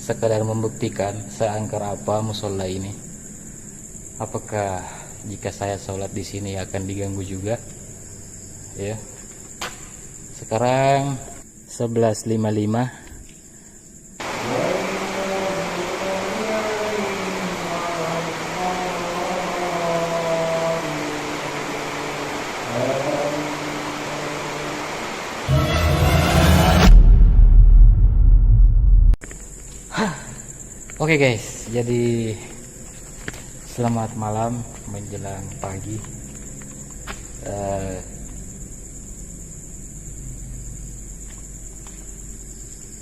sekadar membuktikan seangker apa musola ini. Apakah jika saya sholat di sini akan diganggu juga? Ya. Sekarang 11.55. Oke guys, jadi selamat malam menjelang pagi.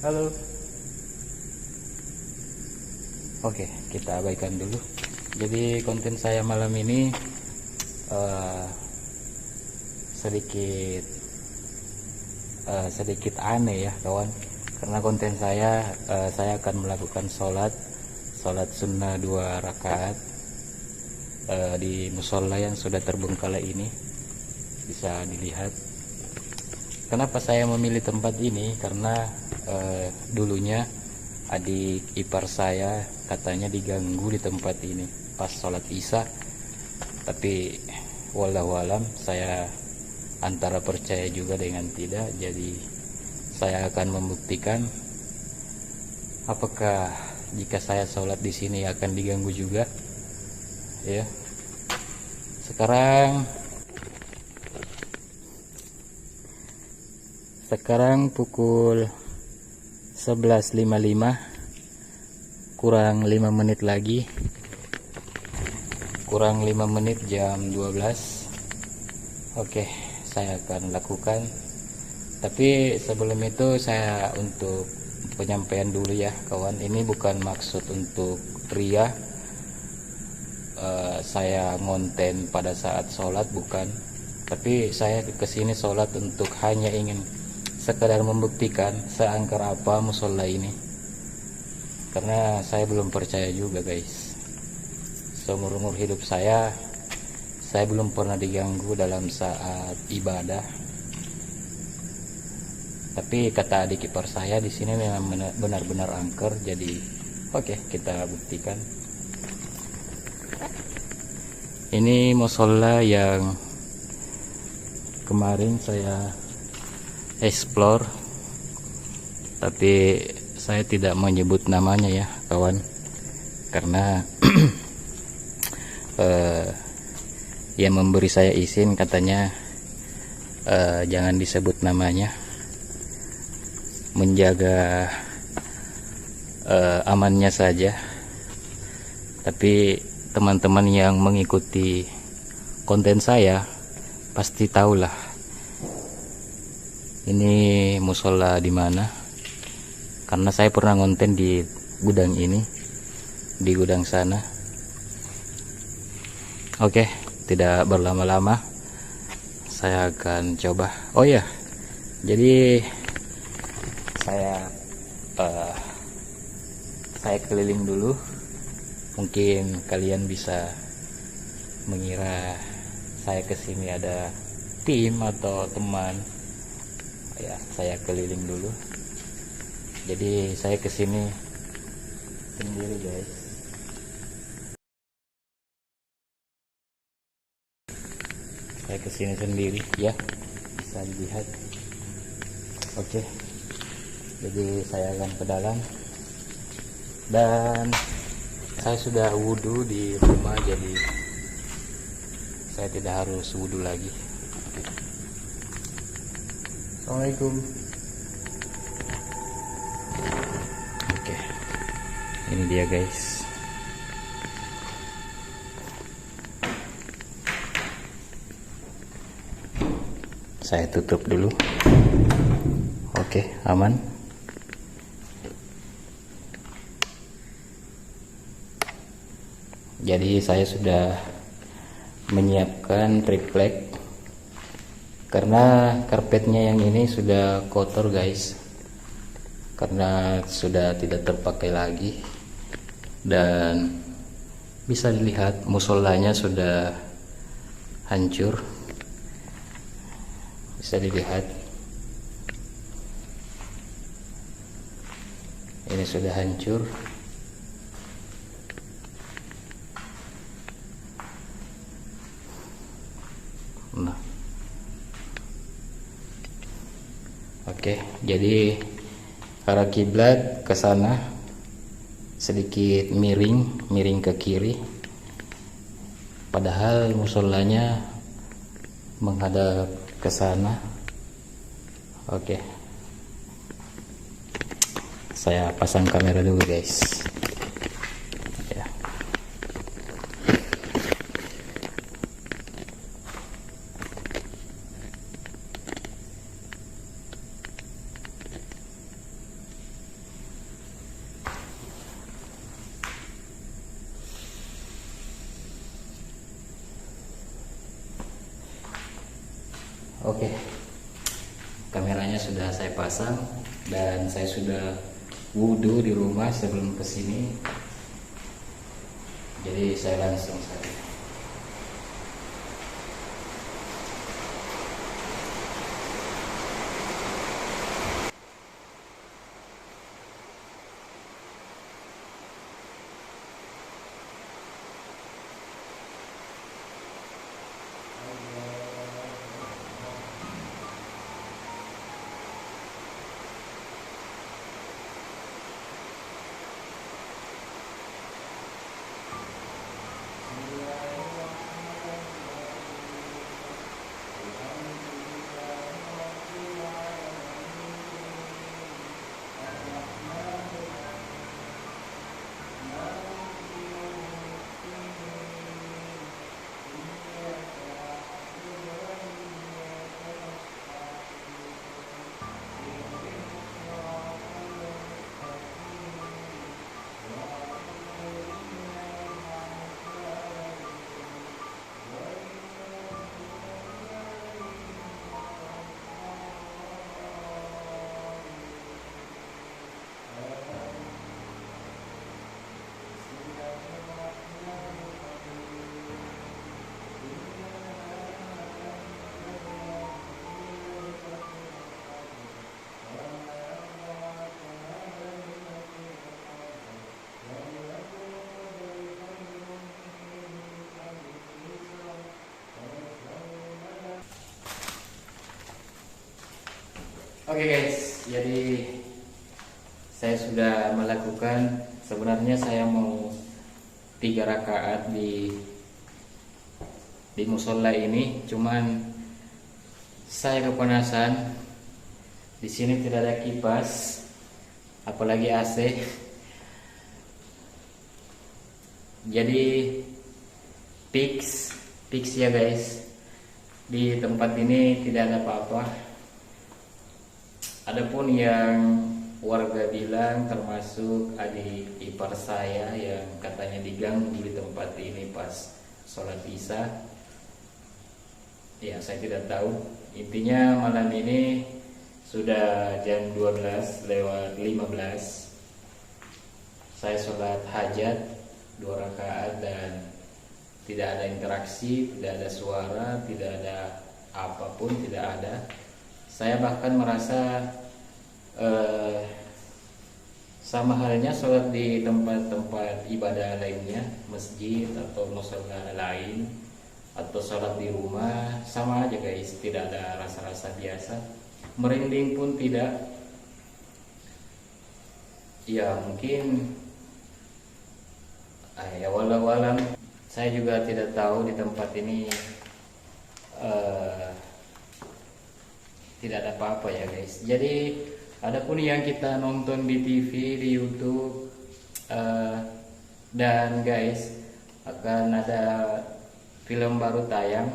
Halo. Oke, kita abaikan dulu. Jadi konten saya malam ini sedikit aneh ya kawan. Karena konten saya akan melakukan sholat sunnah 2 rakaat di musola yang sudah terbengkalai ini. Bisa dilihat. Kenapa saya memilih tempat ini? Karena dulunya adik ipar saya katanya diganggu di tempat ini pas sholat isya. Tapi wallahualam, saya antara percaya juga dengan tidak. Jadi saya akan membuktikan apakah jika saya sholat di sini akan diganggu juga. Ya. Sekarang pukul 11.55, kurang 5 menit lagi. Kurang 5 menit jam 12. Oke, saya akan lakukan. Tapi sebelum itu saya untuk penyampaian dulu ya kawan. Ini bukan maksud untuk ria, saya ngonten pada saat sholat, bukan. Tapi saya kesini sholat untuk hanya ingin sekedar membuktikan seangker apa musola ini. Karena saya belum percaya juga guys. Seumur-umur hidup saya belum pernah diganggu dalam saat ibadah. Tapi kata adik ipar saya di sini memang benar-benar angker. Jadi oke, kita buktikan. Ini musola yang kemarin saya explore, tapi saya tidak menyebut namanya ya kawan, karena yang memberi saya izin katanya jangan disebut namanya, menjaga amannya saja. Tapi teman-teman yang mengikuti konten saya pasti tahulah ini musola di mana, karena saya pernah ngonten di gudang ini, di gudang sana. Oke, tidak berlama-lama, saya akan coba. Oh ya, jadi saya keliling dulu. Mungkin kalian bisa mengira saya kesini ada tim atau teman. Ya, saya keliling dulu. Jadi saya kesini sendiri guys. Saya kesini sendiri ya, bisa dilihat. Oke. Jadi saya akan ke dalam, dan saya sudah wudhu di rumah, jadi saya tidak harus wudhu lagi. Assalamualaikum. Oke, ini dia guys. Saya tutup dulu. Oke, aman. Jadi saya sudah menyiapkan triplek, karena karpetnya yang ini sudah kotor guys, karena sudah tidak terpakai lagi. Dan bisa dilihat musolanya sudah hancur, bisa dilihat sini sudah hancur. Nah, oke, jadi arah kiblat ke sana, sedikit miring ke kiri, padahal musolanya menghadap ke sana. Oke, saya pasang kamera dulu guys ya. Oke, kameranya sudah saya pasang dan saya sudah wudhu di rumah sebelum kesini, jadi saya langsung saja. Oke guys, jadi saya sudah melakukan, sebenarnya saya mau 3 rakaat di musola ini, cuman saya kepanasan. Di sini tidak ada kipas, apalagi AC. Jadi fix ya guys, di tempat ini tidak ada apa-apa. Adapun yang warga bilang, termasuk adik ipar saya yang katanya diganggu di tempat ini pas sholat isya, ya saya tidak tahu. Intinya malam ini sudah jam 12:15, saya sholat hajat 2 rakaat dan tidak ada interaksi, tidak ada suara, tidak ada apapun, tidak ada. Saya bahkan merasa sama halnya sholat di tempat-tempat ibadah lainnya, masjid atau mushola lain, atau sholat di rumah, sama aja guys, tidak ada rasa-rasa biasa. Merinding pun tidak. Ya mungkin ya walau-walam, saya juga tidak tahu di tempat ini tidak ada apa-apa ya guys. Jadi adapun yang kita nonton di TV, di YouTube, dan guys, akan ada film baru tayang,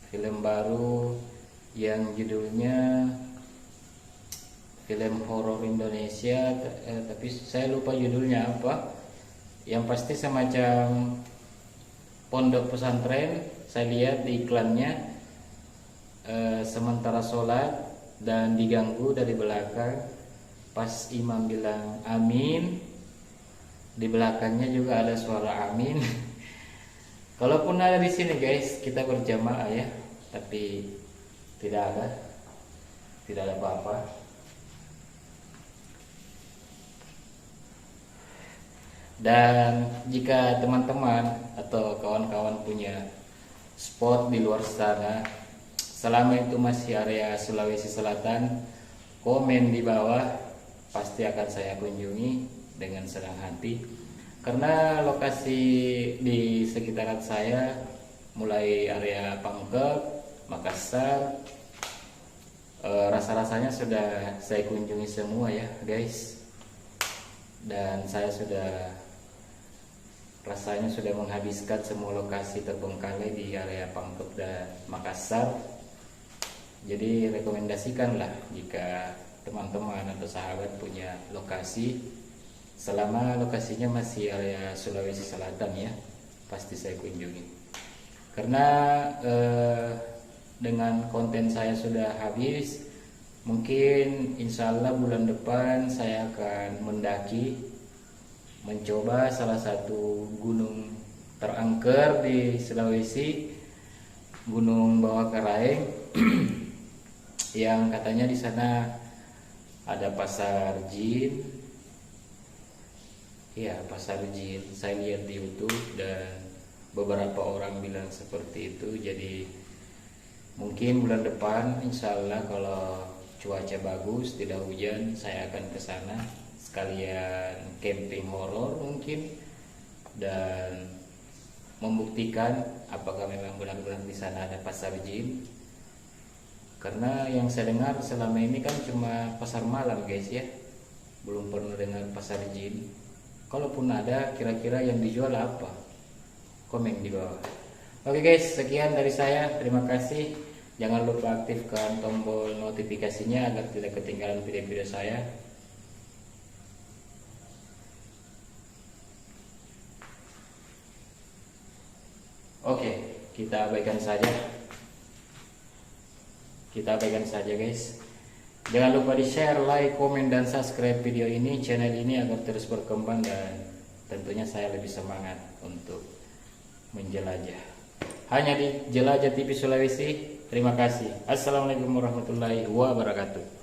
film baru yang judulnya film horor Indonesia, tapi saya lupa judulnya apa. Yang pasti semacam pondok pesantren. Saya lihat di iklannya, sementara sholat dan diganggu dari belakang, pas imam bilang amin, di belakangnya juga ada suara amin. Kalaupun ada di sini guys, kita berjamaah ya, tapi tidak ada apa-apa. Dan jika teman-teman atau kawan-kawan punya spot di luar sana, selama itu masih area Sulawesi Selatan, komen di bawah, pasti akan saya kunjungi dengan senang hati. Karena lokasi di sekitaran saya, mulai area Pangkep, Makassar, rasa-rasanya sudah saya kunjungi semua ya guys. Dan saya rasanya sudah menghabiskan semua lokasi terbengkalai di area Pangkep dan Makassar. Jadi rekomendasikanlah jika teman-teman atau sahabat punya lokasi, selama lokasinya masih area Sulawesi Selatan ya, pasti saya kunjungi. Karena dengan konten saya sudah habis, mungkin insya Allah bulan depan saya akan mendaki, mencoba salah satu gunung terangker di Sulawesi, Gunung Bawah Karaeng, yang katanya di sana ada pasar jin. Ya, pasar jin. Saya lihat di YouTube dan beberapa orang bilang seperti itu. Jadi mungkin bulan depan insya Allah kalau cuaca bagus, tidak hujan, saya akan ke sana sekalian camping horor mungkin, dan membuktikan apakah memang benar-benar di sana ada pasar jin. Karena yang saya dengar selama ini kan cuma pasar malam guys ya, belum pernah dengar pasar jin. Kalaupun ada, kira-kira yang dijual apa? Komen di bawah. Oke guys, sekian dari saya, terima kasih. Jangan lupa aktifkan tombol notifikasinya agar tidak ketinggalan video-video saya. Oke, kita abaikan saja. Guys. Jangan lupa di share, like, komen, dan subscribe video ini, channel ini agar terus berkembang dan tentunya saya lebih semangat untuk menjelajah. Hanya di Jelajah TV Sulawesi. Terima kasih. Assalamualaikum warahmatullahi wabarakatuh.